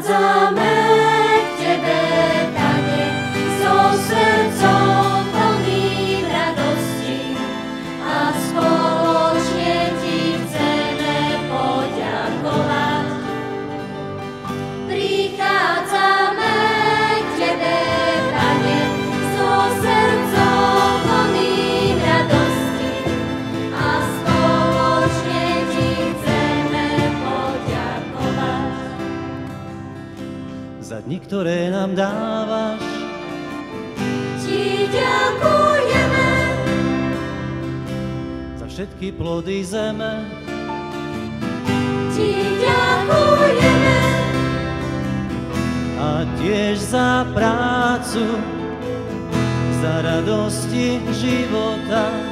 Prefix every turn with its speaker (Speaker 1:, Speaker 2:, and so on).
Speaker 1: Prichádzame k Tebe, Pane, so srdcom plným radosti a spoločne Ti chceme poďakovať. Prichádzame k Tebe, Pane, so srdcom plným radosti a spoločne Ti chceme poďakovať.
Speaker 2: Za dni, ktoré nám dávaš,
Speaker 1: Ti ďakujeme.
Speaker 2: za všetky plody zeme,
Speaker 1: Ti ďakujeme.
Speaker 2: a tiež za prácu, za radosti života.